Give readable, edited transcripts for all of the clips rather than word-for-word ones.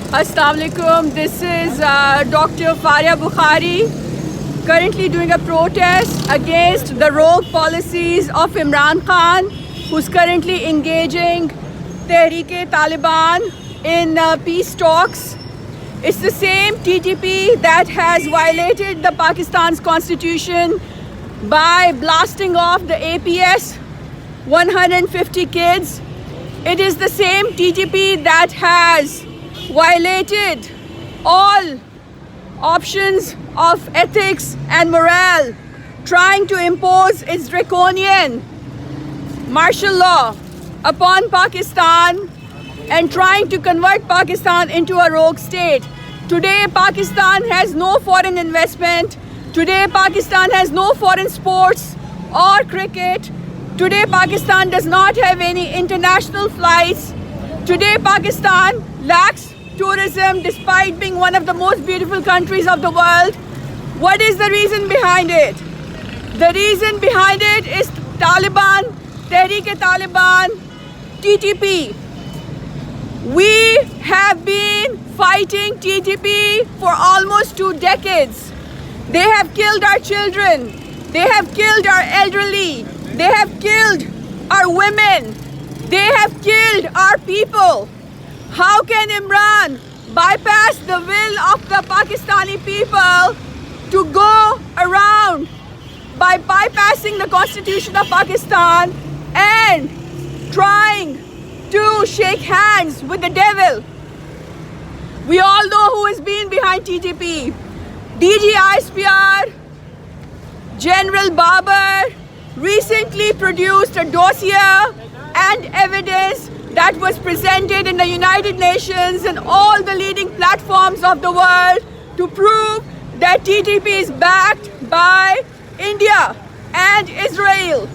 Assalamu alaikum. This is Dr. Faria Bukhari, currently doing a protest against the rogue policies of Imran Khan, who's currently engaging Tehreek-e-Taliban in peace talks. It's the same TTP that has violated the Pakistan's constitution by blasting off the APS 150 kids. It is the same TTP that has violated all options of ethics and morale, trying to impose its draconian martial law upon Pakistan and trying to convert Pakistan into a rogue state. Today, Pakistan has no foreign investment. Today, Pakistan has no foreign sports or cricket. Today, Pakistan does not have any international flights. Today, Pakistan lacks tourism despite being one of the most beautiful countries of the world. What is the reason behind it? The reason behind it is Taliban, Tehreek-e-Taliban, TTP. We have been fighting TTP for almost 2 decades. They have killed our children. They have killed our elderly. They have killed our women. They have killed our people. How can Imran bypass the will of the Pakistani people to go around by bypassing the constitution of Pakistan and trying to shake hands with the devil? We all know who has been behind TTP. DG ISPR, General Babar, recently produced a dossier and evidence that was presented in the United Nations and all the leading platforms of the world to prove that TTP is backed by India and Israel.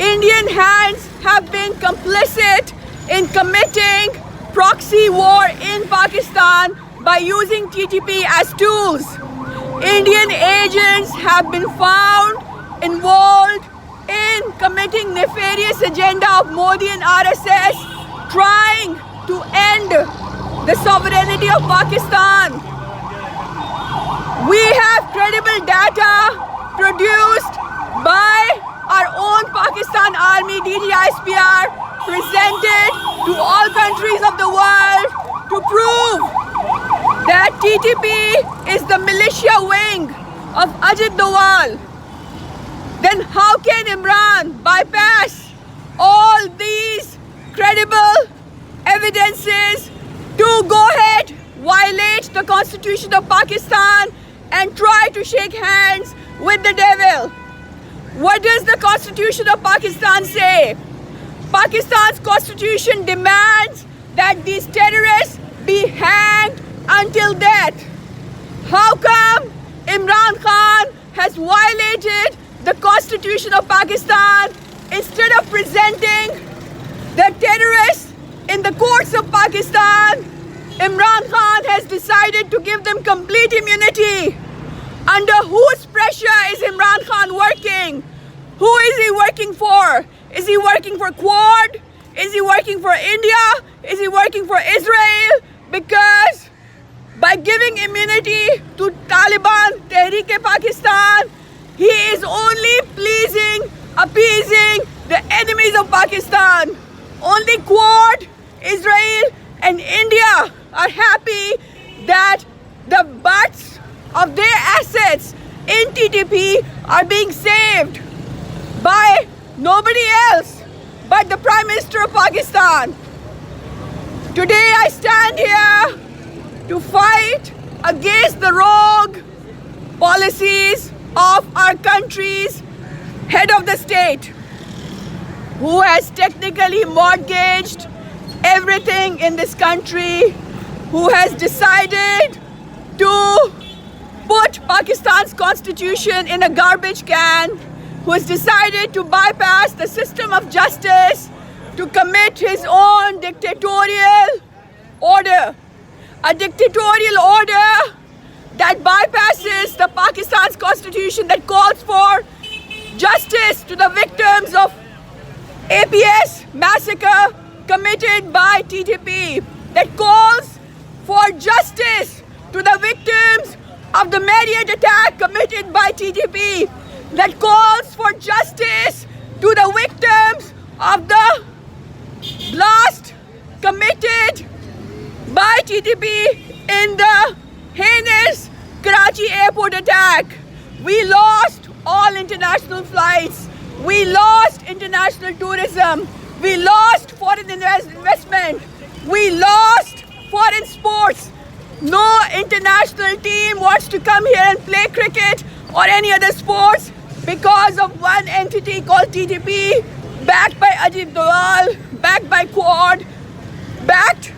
Indian hands have been complicit in committing proxy war in Pakistan by using TTP as tools. Indian agents have been found involved in committing nefarious agenda of Modi and RSS, trying to end the sovereignty of Pakistan. We have credible data produced by our own Pakistan Army, DG ISPR, presented to all countries of the world to prove that TTP is the militia wing of Ajit Doval. Then how can Imran bypass all these credible evidences to go ahead, violate the constitution of Pakistan and try to shake hands with the devil? What does the constitution of Pakistan say? Pakistan's constitution demands that these terrorists be hanged until death. How come Imran Khan has violated the constitution of Pakistan? Instead of presenting the terrorists in the courts of Pakistan, Imran Khan has decided to give them complete immunity. Under whose pressure is Imran Khan working? Who is he working for? Is he working for Quad? Is he working for India? Is he working for Israel? Because by giving immunity to Taliban, Tehreek-e-Pakistan, he is only appeasing the enemies of Pakistan. Only Quad, Israel and India are happy that the butts of their assets in TTP are being saved by nobody else but the Prime Minister of Pakistan. Today I stand here to fight against the rogue policies of our country's head of the state, who has technically mortgaged everything in this country, who has decided to put Pakistan's constitution in a garbage can, who has decided to bypass the system of justice to commit his own dictatorial order. A dictatorial order that bypasses the Pakistan's constitution, that calls for justice to the victims of APS massacre committed by TTP, that calls for the Marriott attack committed by TTP that calls for justice to the victims of the blast committed by TTP in the heinous Karachi airport attack. We lost all international flights. We lost international tourism. We lost foreign investment. We lost foreign sports. No international team wants to come here and play cricket or any other sports because of one entity called TTP, backed by Ajit Doval, backed by Quad, backed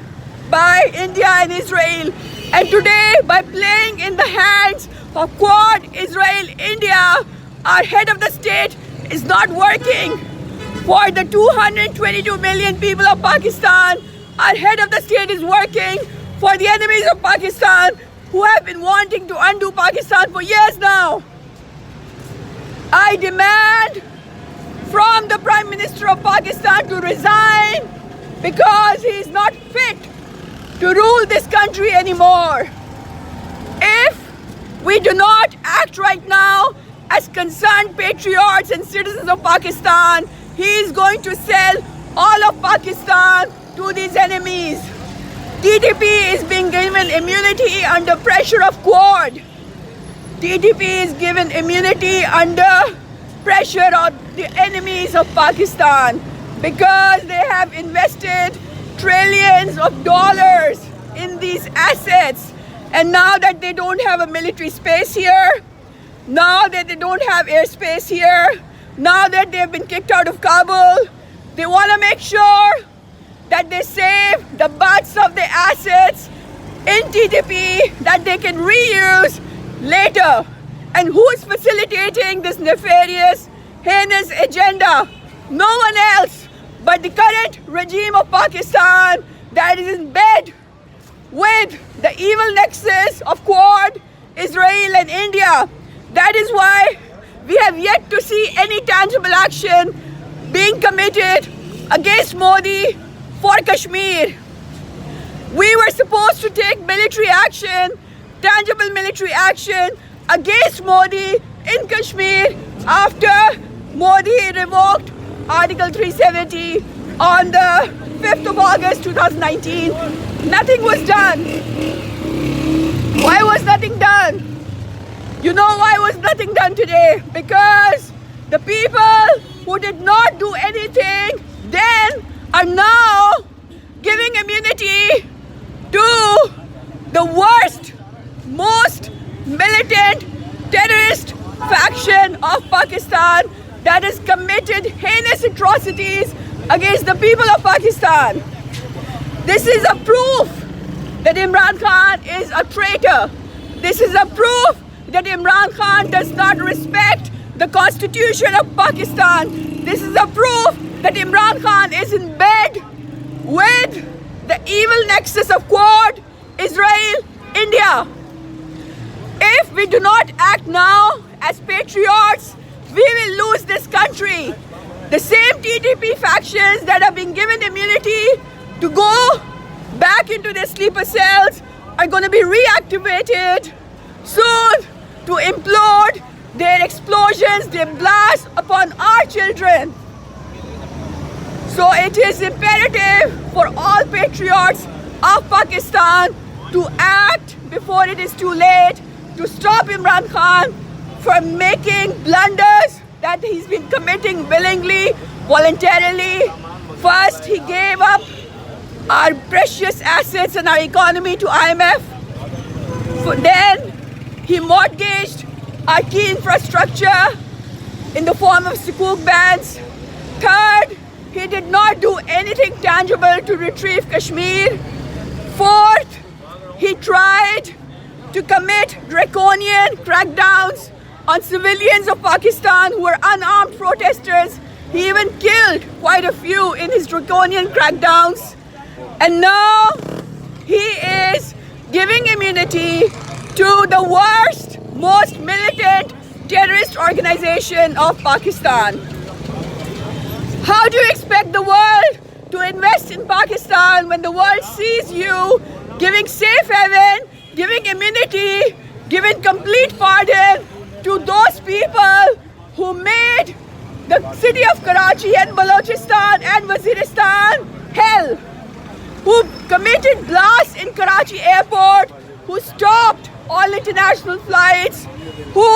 by India and Israel. And today, by playing in the hands of Quad, Israel, India, our head of the state is not working for the 222 million people of Pakistan. Our head of the state is working for the enemies of Pakistan who have been wanting to undo Pakistan for years now. I demand from the Prime Minister of Pakistan to resign because he is not fit to rule this country anymore. If we do not act right now as concerned patriots and citizens of Pakistan, he is going to sell all of Pakistan to these enemies. TTP is being given immunity under pressure of Quad. TTP is given immunity under pressure of the enemies of Pakistan because they have invested trillions of dollars in these assets. And now that they don't have a military space here, now that they don't have airspace here, now that they've been kicked out of Kabul, they want to make sure that they save the butts of the assets in TTP that they can reuse later. And who's facilitating this nefarious, heinous agenda? No one else but the current regime of Pakistan that is in bed with the evil nexus of Quad, Israel and India. That is why we have yet to see any tangible action being committed against Modi for Kashmir. We were supposed to take military action, tangible military action against Modi in Kashmir after Modi revoked Article 370 on the 5th of August 2019. Nothing was done. Why was nothing done? You know why was nothing done today? Because the people who did not do anything then are now giving immunity to the worst, most militant terrorist faction of Pakistan that has committed heinous atrocities against the people of Pakistan. This is a proof that Imran Khan is a traitor. This is a proof that Imran Khan does not respect the constitution of Pakistan. This is a proof that Imran Khan is in bed with the evil nexus of Quad, Israel, India. If we do not act now as patriots, we will lose this country. The same TTP factions that have been given immunity to go back into their sleeper cells are going to be reactivated soon to implode their explosions, their blasts upon our children. So it is imperative for all patriots of Pakistan to act before it is too late, to stop Imran Khan from making blunders that he's been committing willingly, voluntarily. First, he gave up our precious assets and our economy to IMF. Then, he mortgaged our key infrastructure in the form of sukuk bands. Third, he did not do anything tangible to retrieve Kashmir. Fourth, he tried to commit draconian crackdowns on civilians of Pakistan who were unarmed protesters. He even killed quite a few in his draconian crackdowns. And now he is giving immunity to the worst, most militant terrorist organization of Pakistan. How do you expect the world to invest in Pakistan when the world sees you giving safe haven, giving immunity given complete pardon to those people who made the city of Karachi and Balochistan and Waziristan hell, who committed blasts in Karachi airport, who stopped all international flights, who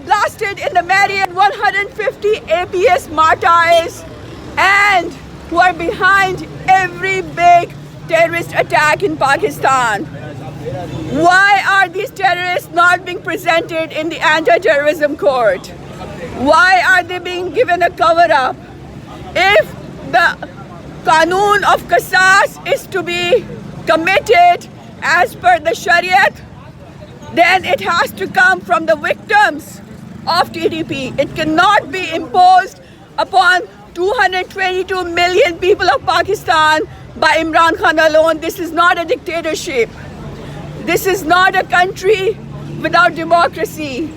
blasted in the Marriott 150 APS Martyrs, and who are behind every big terrorist attack in Pakistan. Why are these terrorists not being presented in the anti-terrorism court? Why are they being given a cover-up? If the Qanun of Qasas is to be committed as per the Shariat, then it has to come from the victims of TTP. It cannot be imposed upon 222 million people of Pakistan by Imran Khan alone. This is not a dictatorship. This is not a country without democracy.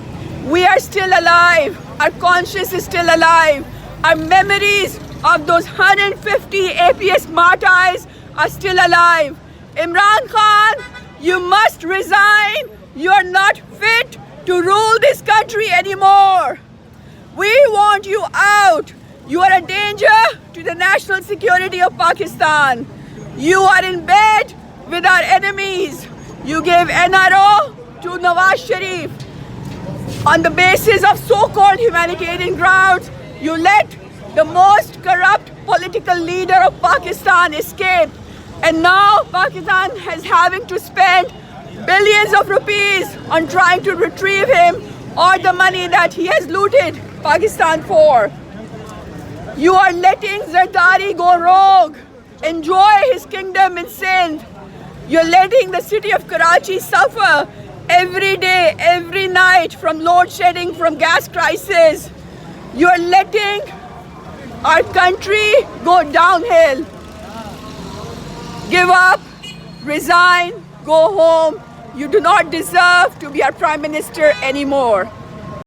We are still alive. Our conscience is still alive. Our memories of those 150 APS martyrs are still alive. Imran Khan, you must resign. You are not fit to rule this country anymore. We want you out. You are a danger to the national security of Pakistan. You are in bed with our enemies. You gave NRO to Nawaz Sharif. On the basis of so-called humanitarian grounds, you let the most corrupt political leader of Pakistan escape. And now Pakistan is having to spend billions of rupees on trying to retrieve him or the money that he has looted Pakistan for. You are letting Zardari go rogue, enjoy his kingdom in Sindh. You're letting the city of Karachi suffer every day, every night from load shedding, from gas crisis. You're letting our country go downhill. Give up, resign, go home. You do not deserve to be our Prime Minister anymore.